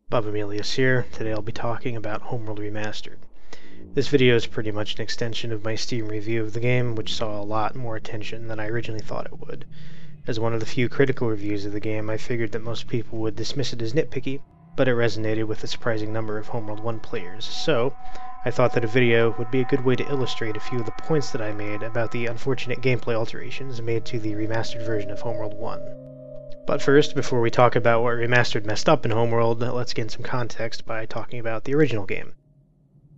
Bob Emilius here. Today I'll be talking about Homeworld Remastered. This video is pretty much an extension of my Steam review of the game, which saw a lot more attention than I originally thought it would. As one of the few critical reviews of the game, I figured that most people would dismiss it as nitpicky, but it resonated with a surprising number of Homeworld 1 players, so I thought that a video would be a good way to illustrate a few of the points that I made about the unfortunate gameplay alterations made to the remastered version of Homeworld 1. But first, before we talk about what Remastered messed up in Homeworld, let's get some context by talking about the original game.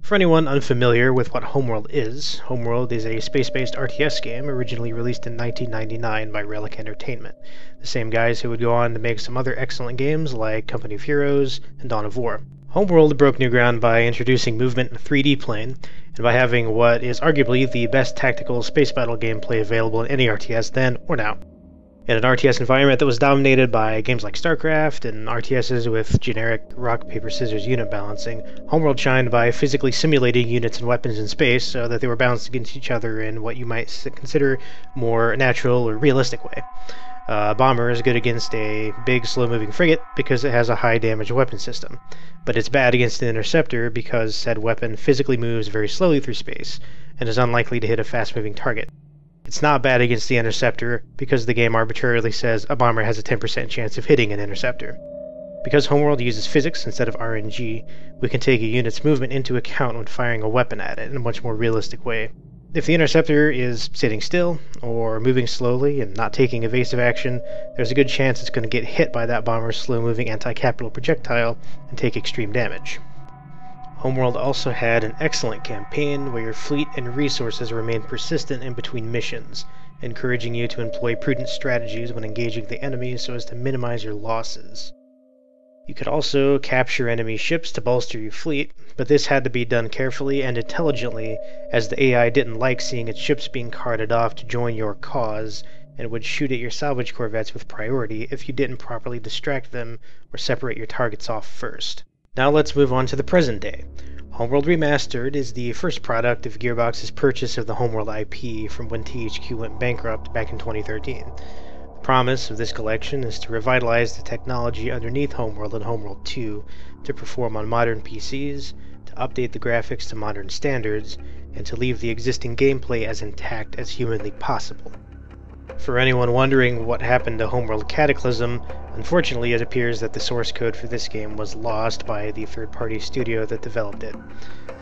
For anyone unfamiliar with what Homeworld is a space-based RTS game originally released in 1999 by Relic Entertainment, the same guys who would go on to make some other excellent games like Company of Heroes and Dawn of War. Homeworld broke new ground by introducing movement in a 3D plane, and by having what is arguably the best tactical space battle gameplay available in any RTS then or now. In an RTS environment that was dominated by games like StarCraft and RTSs with generic rock, paper, scissors unit balancing, Homeworld shined by physically simulating units and weapons in space so that they were balanced against each other in what you might consider more natural or realistic way. A bomber is good against a big, slow-moving frigate because it has a high-damage weapon system, but it's bad against an interceptor because said weapon physically moves very slowly through space and is unlikely to hit a fast-moving target. It's not bad against the interceptor because the game arbitrarily says a bomber has a 10% chance of hitting an interceptor. Because Homeworld uses physics instead of RNG, we can take a unit's movement into account when firing a weapon at it in a much more realistic way. If the interceptor is sitting still, or moving slowly and not taking evasive action, there's a good chance it's going to get hit by that bomber's slow-moving anti-capital projectile and take extreme damage. Homeworld also had an excellent campaign where your fleet and resources remained persistent in between missions, encouraging you to employ prudent strategies when engaging the enemy so as to minimize your losses. You could also capture enemy ships to bolster your fleet, but this had to be done carefully and intelligently, as the AI didn't like seeing its ships being carted off to join your cause, and would shoot at your salvage corvettes with priority if you didn't properly distract them or separate your targets off first. Now let's move on to the present day. Homeworld Remastered is the first product of Gearbox's purchase of the Homeworld IP from when THQ went bankrupt back in 2013. The promise of this collection is to revitalize the technology underneath Homeworld and Homeworld 2 to perform on modern PCs, to update the graphics to modern standards, and to leave the existing gameplay as intact as humanly possible. For anyone wondering what happened to Homeworld Cataclysm, unfortunately it appears that the source code for this game was lost by the third-party studio that developed it,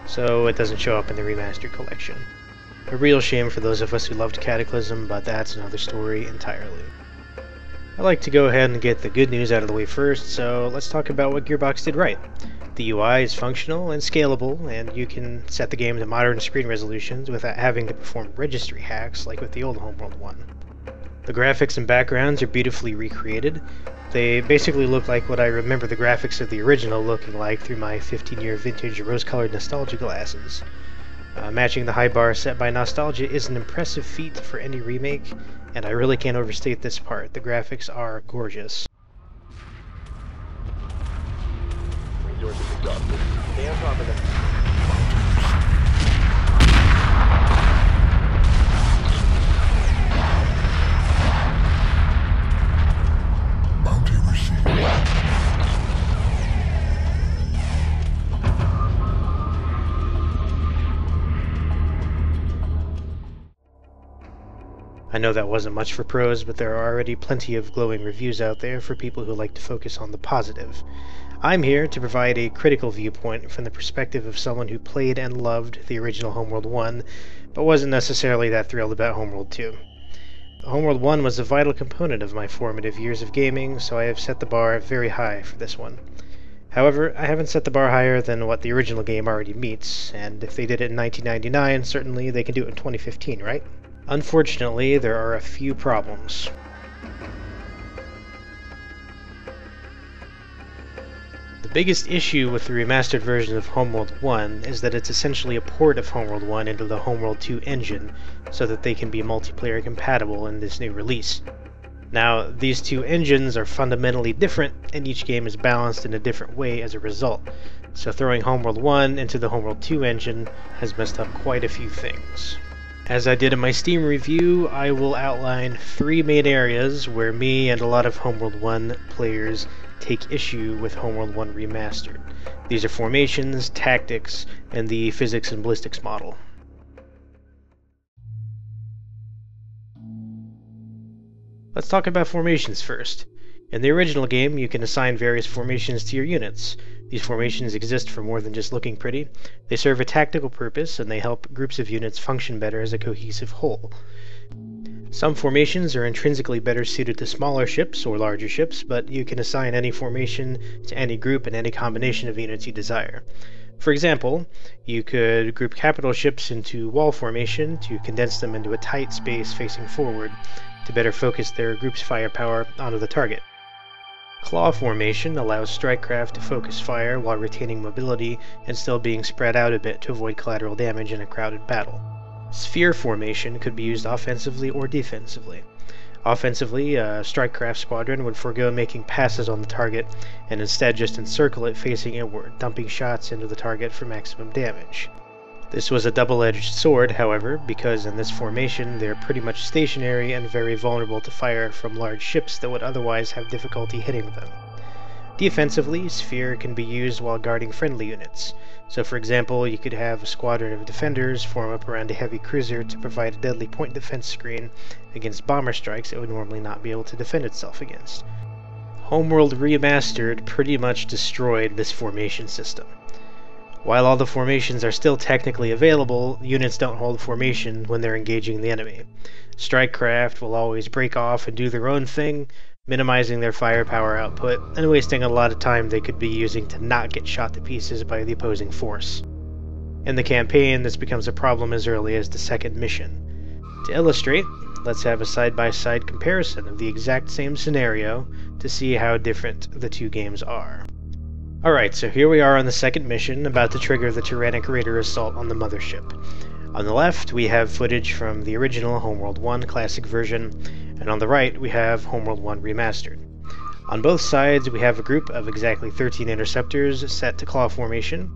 so it doesn't show up in the Remastered collection. A real shame for those of us who loved Cataclysm, but that's another story entirely. I'd like to go ahead and get the good news out of the way first, so let's talk about what Gearbox did right. The UI is functional and scalable, and you can set the game to modern screen resolutions without having to perform registry hacks like with the old Homeworld 1. The graphics and backgrounds are beautifully recreated. They basically look like what I remember the graphics of the original looking like through my 15-year vintage rose-colored nostalgia glasses. Matching the high bar set by nostalgia is an impressive feat for any remake, and I really can't overstate this part. The graphics are gorgeous. Resources exhausted. Stay on top of them. I know that wasn't much for pros, but there are already plenty of glowing reviews out there for people who like to focus on the positive. I'm here to provide a critical viewpoint from the perspective of someone who played and loved the original Homeworld 1, but wasn't necessarily that thrilled about Homeworld 2. Homeworld 1 was a vital component of my formative years of gaming, so I have set the bar very high for this one. However, I haven't set the bar higher than what the original game already meets, and if they did it in 1999, certainly they can do it in 2015, right? Unfortunately, there are a few problems. The biggest issue with the remastered version of Homeworld 1 is that it's essentially a port of Homeworld 1 into the Homeworld 2 engine, so that they can be multiplayer compatible in this new release. Now, these two engines are fundamentally different, and each game is balanced in a different way as a result, so throwing Homeworld 1 into the Homeworld 2 engine has messed up quite a few things. As I did in my Steam review, I will outline 3 main areas where me and a lot of Homeworld 1 players take issue with Homeworld 1 Remastered. These are formations, tactics, and the physics and ballistics model. Let's talk about formations first. In the original game, you can assign various formations to your units. These formations exist for more than just looking pretty. They serve a tactical purpose, and they help groups of units function better as a cohesive whole. Some formations are intrinsically better suited to smaller ships or larger ships, but you can assign any formation to any group and any combination of units you desire. For example, you could group capital ships into wall formation to condense them into a tight space facing forward to better focus their group's firepower onto the target. Claw formation allows strike craft to focus fire while retaining mobility and still being spread out a bit to avoid collateral damage in a crowded battle. Sphere formation could be used offensively or defensively. Offensively, a strike craft squadron would forego making passes on the target and instead just encircle it facing inward, dumping shots into the target for maximum damage. This was a double-edged sword, however, because in this formation they're pretty much stationary and very vulnerable to fire from large ships that would otherwise have difficulty hitting them. Defensively, Sphere can be used while guarding friendly units. So for example, you could have a squadron of defenders form up around a heavy cruiser to provide a deadly point defense screen against bomber strikes it would normally not be able to defend itself against. Homeworld Remastered pretty much destroyed this formation system. While all the formations are still technically available, units don't hold formation when they're engaging the enemy. Strike craft will always break off and do their own thing, minimizing their firepower output and wasting a lot of time they could be using to not get shot to pieces by the opposing force. In the campaign, this becomes a problem as early as the second mission. To illustrate, let's have a side-by-side comparison of the exact same scenario to see how different the two games are. Alright, so here we are on the second mission, about to trigger the Tyrannic Raider assault on the mothership. On the left, we have footage from the original Homeworld 1 classic version, and on the right, we have Homeworld 1 Remastered. On both sides, we have a group of exactly 13 interceptors set to claw formation,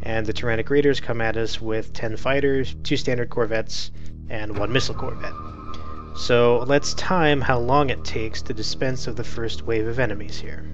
and the Tyrannic Raiders come at us with 10 fighters, 2 standard corvettes, and 1 missile corvette. So let's time how long it takes to dispense of the first wave of enemies here.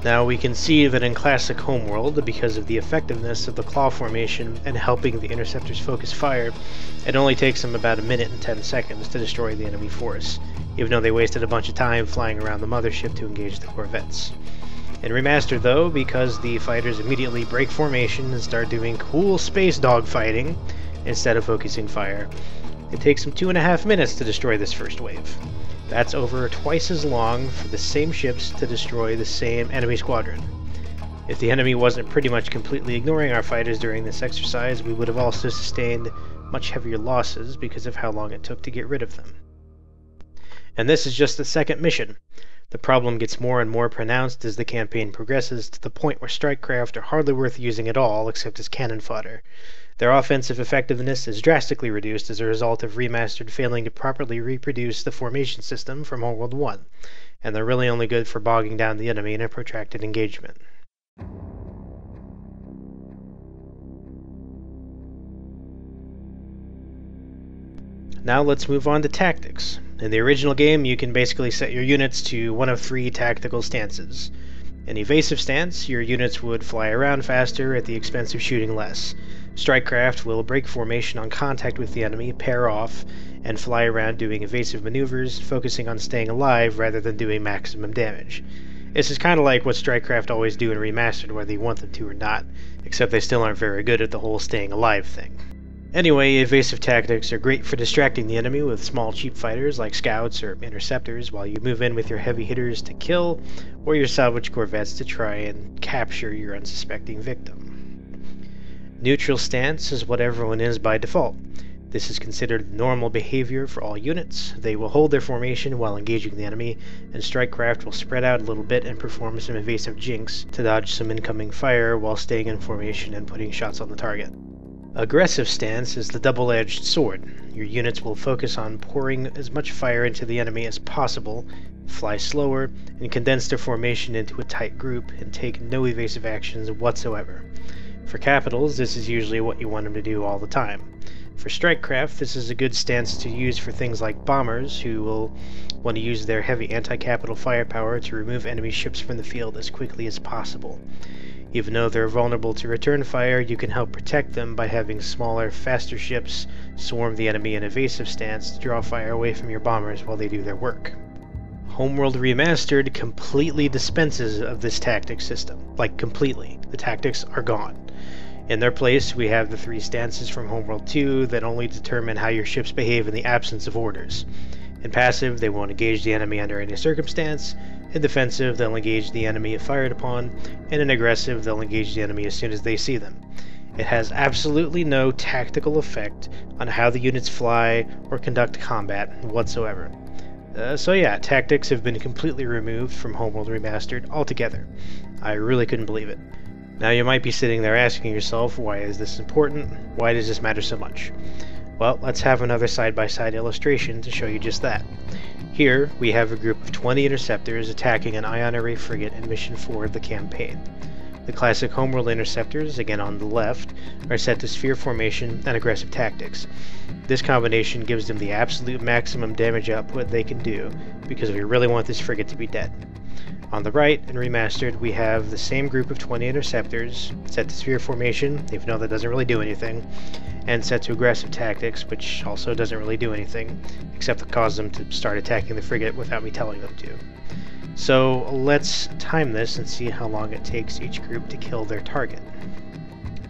Now we can see that in classic Homeworld, because of the effectiveness of the claw formation and helping the interceptors focus fire, it only takes them about 1 minute and 10 seconds to destroy the enemy force, even though they wasted a bunch of time flying around the mothership to engage the corvettes. In Remastered though, because the fighters immediately break formation and start doing cool space dogfighting instead of focusing fire, it takes them 2.5 minutes to destroy this first wave. That's over twice as long for the same ships to destroy the same enemy squadron. If the enemy wasn't pretty much completely ignoring our fighters during this exercise, we would have also sustained much heavier losses because of how long it took to get rid of them. And this is just the second mission. The problem gets more and more pronounced as the campaign progresses, to the point where strike craft are hardly worth using at all except as cannon fodder. Their offensive effectiveness is drastically reduced as a result of Remastered failing to properly reproduce the formation system from Homeworld 1, and they're really only good for bogging down the enemy in a protracted engagement. Now let's move on to tactics. In the original game, you can basically set your units to one of 3 tactical stances. In evasive stance, your units would fly around faster at the expense of shooting less. Strikecraft will break formation on contact with the enemy, pair off, and fly around doing evasive maneuvers, focusing on staying alive rather than doing maximum damage. This is kind of like what Strikecraft always do in Remastered, whether you want them to or not, except they still aren't very good at the whole staying alive thing. Anyway, evasive tactics are great for distracting the enemy with small cheap fighters like scouts or interceptors, while you move in with your heavy hitters to kill, or your salvage corvettes to try and capture your unsuspecting victim. Neutral stance is what everyone is by default. This is considered normal behavior for all units. They will hold their formation while engaging the enemy, and strikecraft will spread out a little bit and perform some evasive jinks to dodge some incoming fire while staying in formation and putting shots on the target. Aggressive stance is the double-edged sword. Your units will focus on pouring as much fire into the enemy as possible, fly slower, and condense their formation into a tight group and take no evasive actions whatsoever. For capitals, this is usually what you want them to do all the time. For strikecraft, this is a good stance to use for things like bombers, who will want to use their heavy anti-capital firepower to remove enemy ships from the field as quickly as possible. Even though they're vulnerable to return fire, you can help protect them by having smaller, faster ships swarm the enemy in evasive stance to draw fire away from your bombers while they do their work. Homeworld Remastered completely dispenses of this tactic system. Like, completely. The tactics are gone. In their place, we have the 3 stances from Homeworld 2 that only determine how your ships behave in the absence of orders. In passive, they won't engage the enemy under any circumstance. In defensive, they'll engage the enemy if fired upon. And in aggressive, they'll engage the enemy as soon as they see them. It has absolutely no tactical effect on how the units fly or conduct combat whatsoever. So yeah, tactics have been completely removed from Homeworld Remastered altogether. I really couldn't believe it. Now you might be sitting there asking yourself, why is this important? Why does this matter so much? Well, let's have another side-by-side illustration to show you just that. Here, we have a group of 20 interceptors attacking an ion array frigate in Mission 4 of the campaign. The classic Homeworld interceptors, again on the left, are set to sphere formation and aggressive tactics. This combination gives them the absolute maximum damage output they can do, because we really want this frigate to be dead. On the right, in Remastered, we have the same group of 20 interceptors, set to sphere formation, even though that doesn't really do anything, and set to aggressive tactics, which also doesn't really do anything, except to cause them to start attacking the frigate without me telling them to. So let's time this and see how long it takes each group to kill their target.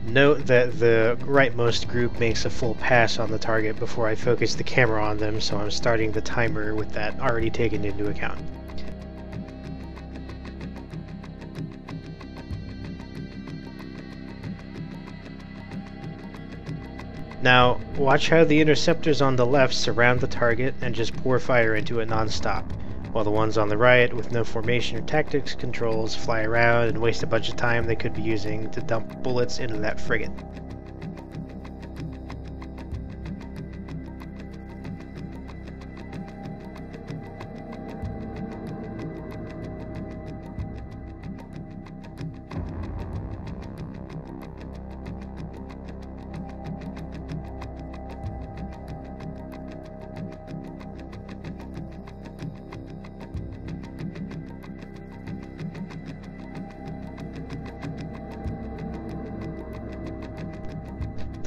Note that the rightmost group makes a full pass on the target before I focus the camera on them, so I'm starting the timer with that already taken into account. Now, watch how the interceptors on the left surround the target and just pour fire into it non-stop, while the ones on the right, with no formation or tactics controls, fly around and waste a bunch of time they could be using to dump bullets into that frigate.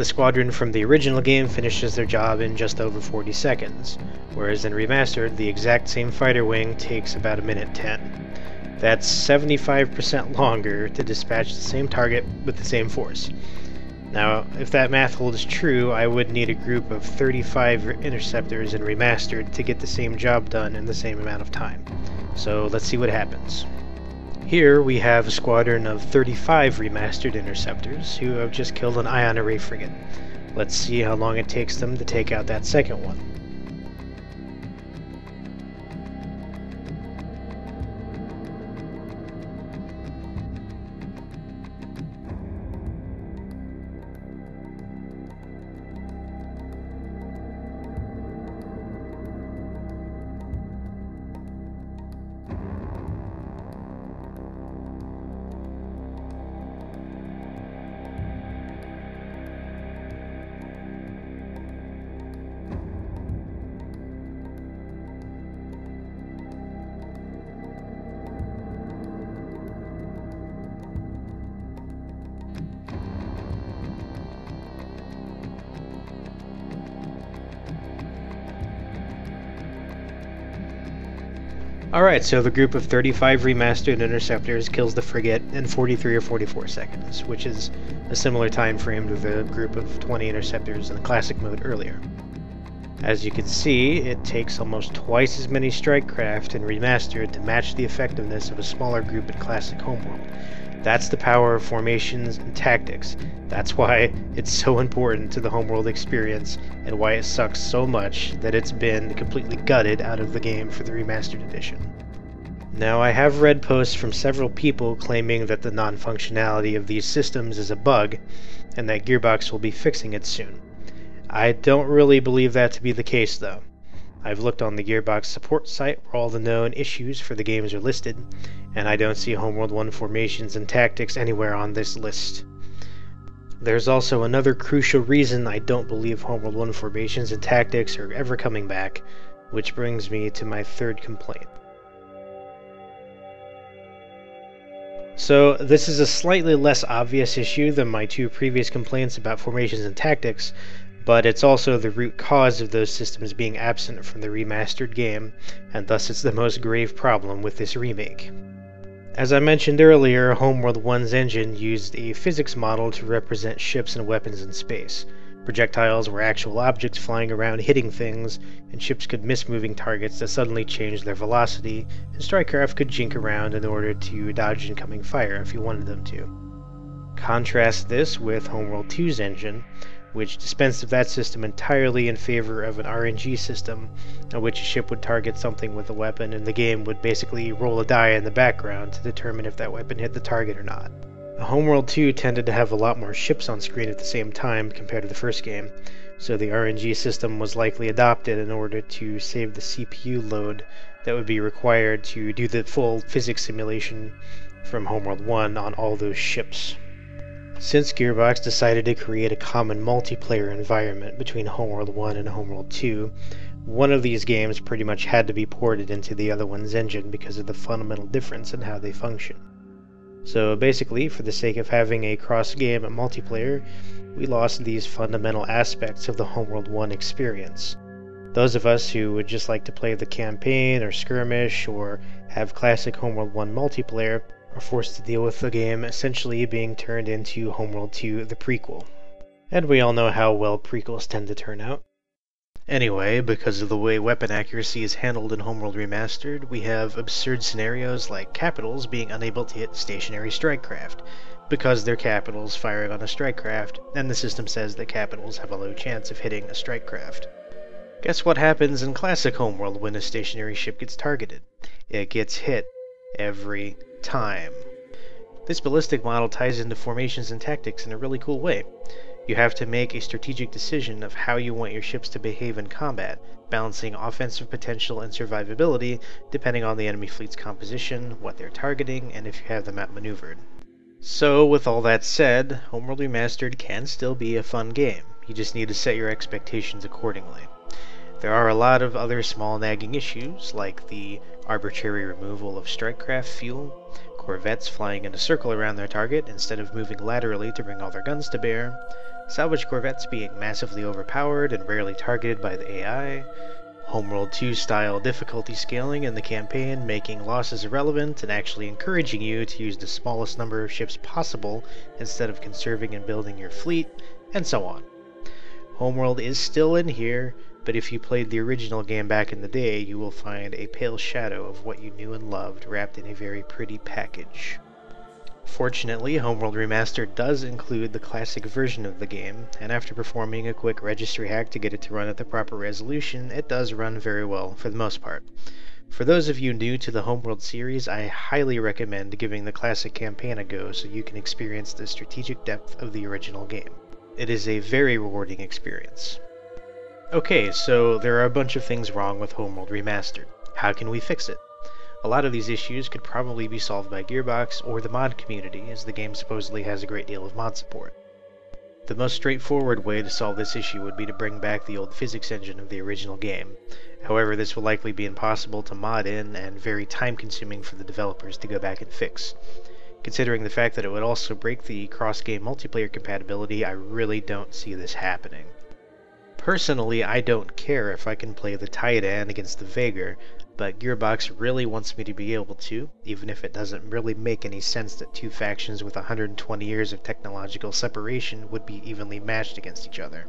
The squadron from the original game finishes their job in just over 40 seconds, whereas in Remastered, the exact same fighter wing takes about a minute 10. That's 75% longer to dispatch the same target with the same force. Now, if that math holds true, I would need a group of 35 interceptors in Remastered to get the same job done in the same amount of time. So let's see what happens. Here we have a squadron of 35 Remastered interceptors who have just killed an ion array frigate. Let's see how long it takes them to take out that second one. Alright, so the group of 35 Remastered interceptors kills the frigate in 43 or 44 seconds, which is a similar time frame to the group of 20 interceptors in the classic mode earlier. As you can see, it takes almost twice as many strike craft in Remastered to match the effectiveness of a smaller group in classic Homeworld. That's the power of formations and tactics. That's why it's so important to the Homeworld experience, and why it sucks so much that it's been completely gutted out of the game for the Remastered edition. Now, I have read posts from several people claiming that the non-functionality of these systems is a bug, and that Gearbox will be fixing it soon. I don't really believe that to be the case, though. I've looked on the Gearbox support site where all the known issues for the games are listed, and I don't see Homeworld 1 formations and tactics anywhere on this list. There's also another crucial reason I don't believe Homeworld 1 formations and tactics are ever coming back, which brings me to my third complaint. So, this is a slightly less obvious issue than my two previous complaints about formations and tactics, but it's also the root cause of those systems being absent from the Remastered game, and thus it's the most grave problem with this remake. As I mentioned earlier, Homeworld 1's engine used a physics model to represent ships and weapons in space. Projectiles were actual objects flying around hitting things, and ships could miss moving targets that suddenly changed their velocity, and strikecraft could jink around in order to dodge incoming fire if you wanted them to. Contrast this with Homeworld 2's engine, which dispensed of that system entirely in favor of an RNG system, in which a ship would target something with a weapon and the game would basically roll a die in the background to determine if that weapon hit the target or not. Homeworld 2 tended to have a lot more ships on screen at the same time compared to the first game, so the RNG system was likely adopted in order to save the CPU load that would be required to do the full physics simulation from Homeworld 1 on all those ships. Since Gearbox decided to create a common multiplayer environment between Homeworld 1 and Homeworld 2, one of these games pretty much had to be ported into the other one's engine because of the fundamental difference in how they function. So basically, for the sake of having a cross-game multiplayer, we lost these fundamental aspects of the Homeworld 1 experience. Those of us who would just like to play the campaign or skirmish or have classic Homeworld 1 multiplayer are forced to deal with the game essentially being turned into Homeworld 2, the prequel. And we all know how well prequels tend to turn out. Anyway, because of the way weapon accuracy is handled in Homeworld Remastered, we have absurd scenarios like Capitals being unable to hit stationary strikecraft, because they're Capitals firing on a strikecraft, and the system says that Capitals have a low chance of hitting a strikecraft. Guess what happens in classic Homeworld when a stationary ship gets targeted? It gets hit. Every time. This ballistic model ties into formations and tactics in a really cool way. You have to make a strategic decision of how you want your ships to behave in combat, balancing offensive potential and survivability depending on the enemy fleet's composition, what they're targeting, and if you have them outmaneuvered. So, with all that said, Homeworld Remastered can still be a fun game. You just need to set your expectations accordingly. There are a lot of other small nagging issues, like the arbitrary removal of strikecraft fuel, corvettes flying in a circle around their target instead of moving laterally to bring all their guns to bear, salvage corvettes being massively overpowered and rarely targeted by the AI, Homeworld 2 style difficulty scaling in the campaign making losses irrelevant and actually encouraging you to use the smallest number of ships possible instead of conserving and building your fleet, and so on. Homeworld is still in here, but if you played the original game back in the day, you will find a pale shadow of what you knew and loved wrapped in a very pretty package. Fortunately, Homeworld Remastered does include the classic version of the game, and after performing a quick registry hack to get it to run at the proper resolution, it does run very well for the most part. For those of you new to the Homeworld series, I highly recommend giving the classic campaign a go so you can experience the strategic depth of the original game. It is a very rewarding experience. Okay, so there are a bunch of things wrong with Homeworld Remastered. How can we fix it? A lot of these issues could probably be solved by Gearbox or the mod community, as the game supposedly has a great deal of mod support. The most straightforward way to solve this issue would be to bring back the old physics engine of the original game. However, this will likely be impossible to mod in and very time-consuming for the developers to go back and fix. Considering the fact that it would also break the cross-game multiplayer compatibility, I really don't see this happening. Personally, I don't care if I can play the Titan against the Veigar, but Gearbox really wants me to be able to, even if it doesn't really make any sense that two factions with 120 years of technological separation would be evenly matched against each other.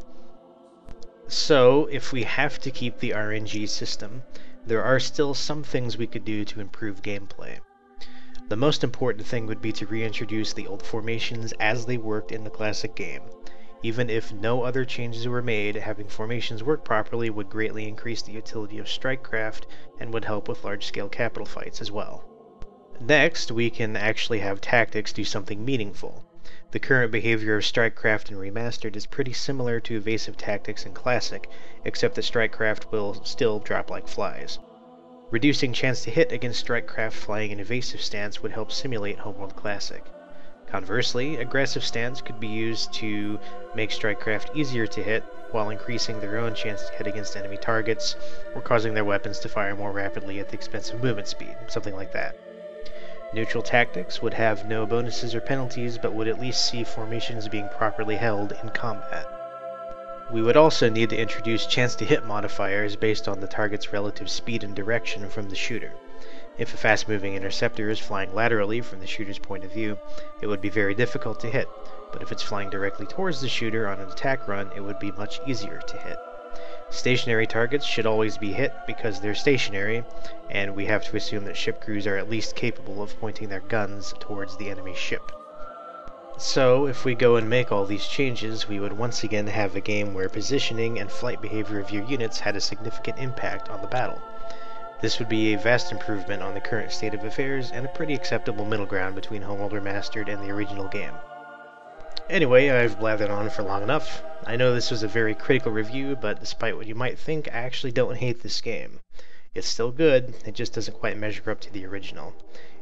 So, if we have to keep the RNG system, there are still some things we could do to improve gameplay. The most important thing would be to reintroduce the old formations as they worked in the classic game. Even if no other changes were made, having formations work properly would greatly increase the utility of strikecraft and would help with large-scale capital fights as well. Next, we can actually have tactics do something meaningful. The current behavior of strikecraft in Remastered is pretty similar to evasive tactics in Classic, except that strikecraft will still drop like flies. Reducing chance to hit against strikecraft flying an evasive stance would help simulate Homeworld Classic. Conversely, aggressive stance could be used to make strikecraft easier to hit, while increasing their own chance to hit against enemy targets, or causing their weapons to fire more rapidly at the expense of movement speed, something like that. Neutral tactics would have no bonuses or penalties, but would at least see formations being properly held in combat. We would also need to introduce chance to hit modifiers based on the target's relative speed and direction from the shooter. If a fast-moving interceptor is flying laterally from the shooter's point of view, it would be very difficult to hit, but if it's flying directly towards the shooter on an attack run, it would be much easier to hit. Stationary targets should always be hit because they're stationary, and we have to assume that ship crews are at least capable of pointing their guns towards the enemy ship. So, if we go and make all these changes, we would once again have a game where positioning and flight behavior of your units had a significant impact on the battle. This would be a vast improvement on the current state of affairs, and a pretty acceptable middle ground between Homeworld Remastered and the original game. Anyway, I've blathered on for long enough. I know this was a very critical review, but despite what you might think, I actually don't hate this game. It's still good, it just doesn't quite measure up to the original.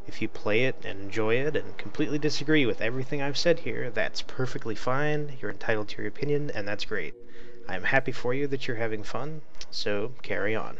If you play it and enjoy it and completely disagree with everything I've said here, that's perfectly fine, you're entitled to your opinion, and that's great. I'm happy for you that you're having fun, so carry on.